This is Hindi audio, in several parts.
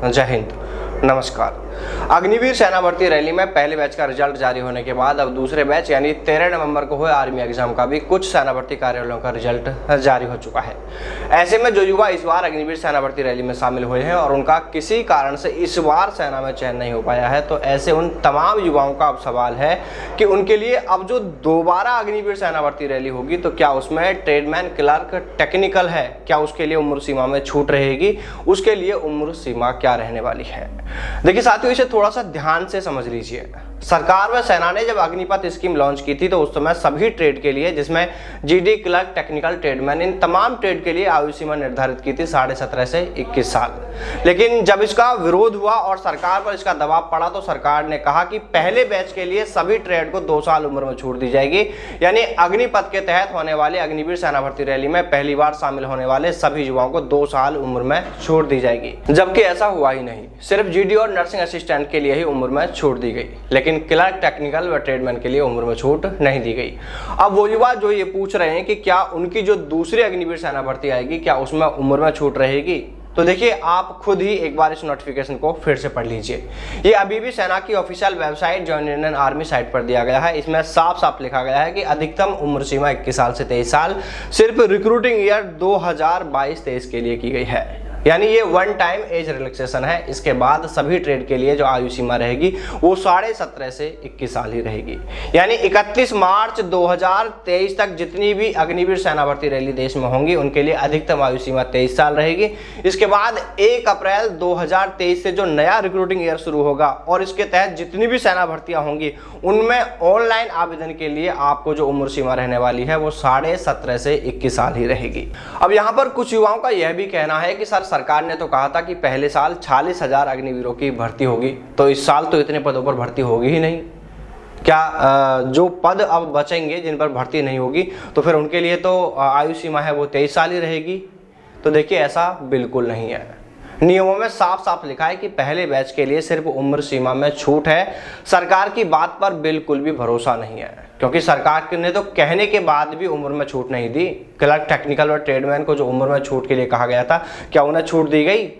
जय हिंद, नमस्कार। अग्निवीर सेना भर्ती रैली में पहले बैच का रिजल्ट जारी होने के बाद अब दूसरे बैच यानी 13 नवंबर को हुए आर्मी एग्जाम का भी कुछ सेना भर्ती कार्यालयों का रिजल्ट जारी हो चुका है। ऐसे में जो युवा इस बार अग्निवीर सेना भर्ती रैली में शामिल हुए हैं और उनका किसी कारण से इस बार सेना में चयन नहीं हो पाया है, तो ऐसे उन तमाम युवाओं का अब सवाल है कि उनके लिए अब जो दोबारा अग्निवीर सेना भर्ती रैली होगी तो क्या उसमें ट्रेडमैन, क्लर्क, टेक्निकल है, क्या उसके लिए उम्र सीमा में छूट रहेगी, उसके लिए उम्र सीमा क्या रहने वाली है। देखिए साथियों, इसे थोड़ा सा ध्यान से समझ लीजिए। सरकार व सेना ने जब अग्निपथ स्कीम लॉन्च की थी तो उस समय सभी ट्रेड के लिए, जिसमें जीडी, क्लर्क, टेक्निकल, ट्रेडमैन, इन तमाम ट्रेड के लिए आयु सीमा निर्धारित की थी 17.5 से 21 साल। लेकिन जब इसका विरोध हुआ और सरकार पर इसका दबाव पड़ा तो सरकार ने कहा कि पहले बैच के लिए सभी ट्रेड को 2 साल उम्र में छूट दी जाएगी, यानी अग्निपथ के तहत होने वाले अग्निवीर सेना भर्ती रैली में पहली बार शामिल होने वाले सभी युवाओं को 2 साल उम्र में छूट दी जाएगी। जबकि ऐसा हुआ ही नहीं, सिर्फ जीडी और नर्सिंग असिस्टेंट के लिए ही उम्र में छूट दी गई, लेकिन क्लर्क, टेक्निकल व ट्रेडमैन के लिए उम्र में छूट नहीं दी गई। अब वो युवा जो ये पूछ रहे हैं कि क्या उनकी जो दूसरी अग्निवीर सेना भर्ती आएगी क्या उसमें उम्र में छूट रहेगी, तो देखिए आप खुद ही एक बार इस नोटिफिकेशन को फिर से पढ़ लीजिए। ये अभी भी सेना की official website join Indian army site पर दिया गया है। इसमें साफ साफ लिखा गया है कि अधिकतम उम्र सीमा 21 साल से 23 साल सिर्फ रिक्रूटिंग ईयर 2022-23 के लिए की गई है, यानी ये वन टाइम एज रिलैक्सेशन है। इसके बाद सभी ट्रेड के लिए जो आयु सीमा रहेगी वो 17.5 से 21 साल ही रहेगी, यानी 31 मार्च 2023 तक जितनी भी अग्निवीर सेना भर्ती रैली देश में होंगी उनके लिए अधिकतम आयु सीमा 23 साल रहेगी। इसके बाद 1 अप्रैल 2023 से जो नया रिक्रूटिंग ईयर शुरू होगा और इसके तहत जितनी भी सेना भर्तियां होंगी उनमें ऑनलाइन आवेदन के लिए आपको जो उम्र सीमा रहने वाली है वो 17.5 से 21 साल ही रहेगी। अब यहाँ पर कुछ युवाओं का यह भी कहना है कि सर, सरकार ने तो कहा था कि पहले साल 40,000 अग्निवीरों की भर्ती होगी, तो इस साल तो इतने पदों पर भर्ती होगी ही नहीं। क्या जो पद अब बचेंगे जिन पर भर्ती नहीं होगी तो फिर उनके लिए तो आयु सीमा है वो 23 साल ही रहेगी? तो देखिए ऐसा बिल्कुल नहीं है। नियमों में साफ साफ लिखा है कि पहले बैच के लिए सिर्फ उम्र सीमा में छूट है। सरकार की बात पर बिल्कुल भी भरोसा नहीं है, क्योंकि सरकार ने तो कहने के बाद भी उम्र में छूट नहीं दी। क्लर्क, टेक्निकल और ट्रेडमैन को जो उम्र में छूट के लिए कहा गया था, क्या उन्हें छूट दी गई?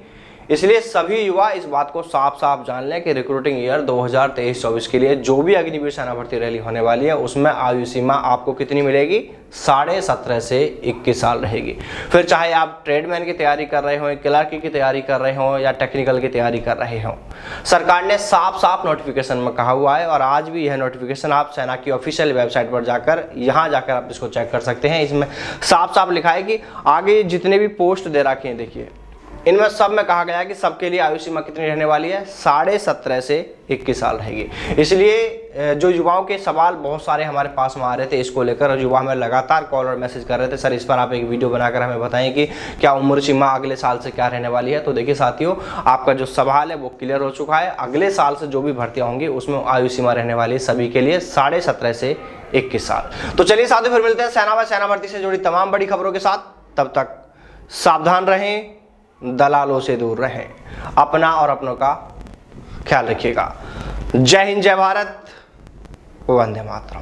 इसलिए सभी युवा इस बात को साफ साफ जान लें कि रिक्रूटिंग ईयर 2023-24 के लिए जो भी अग्निवीर सेना भर्ती रैली होने वाली है उसमें आयु सीमा आपको कितनी मिलेगी? 17.5 से 21 साल रहेगी। फिर चाहे आप ट्रेडमैन की तैयारी कर रहे हो, क्लर्क की तैयारी कर रहे हो या टेक्निकल की तैयारी कर रहे हो, सरकार ने साफ साफ नोटिफिकेशन में कहा हुआ है। और आज भी यह नोटिफिकेशन आप सेना की ऑफिशियल वेबसाइट पर जाकर यहाँ जाकर आप इसको चेक कर सकते हैं। इसमें साफ साफ लिखा है कि आगे जितने भी पोस्ट दे रखे हैं, देखिए इनमें सब में कहा गया है कि सबके लिए आयु सीमा कितनी रहने वाली है? 17.5 से 21 साल रहेगी। इसलिए जो युवाओं के सवाल बहुत सारे हमारे पास में आ रहे थे, इसको लेकर युवा हमें लगातार कॉल और मैसेज कर रहे थे, सर इस पर आप एक वीडियो बनाकर हमें बताएं कि क्या उम्र सीमा अगले साल से क्या रहने वाली है। तो देखिए साथियों, आपका जो सवाल है वो क्लियर हो चुका है। अगले साल से जो भी भर्तियां होंगी उसमें आयु सीमा रहने वाली है सभी के लिए 17.5 से 21 साल। तो चलिए साथियों, फिर मिलते हैं सेना व सेना भर्ती से जुड़ी तमाम बड़ी खबरों के साथ। तब तक सावधान रहें, दलालों से दूर रहें, अपना और अपनों का ख्याल रखिएगा। जय हिंद, जय भारत, वंदे मातरम।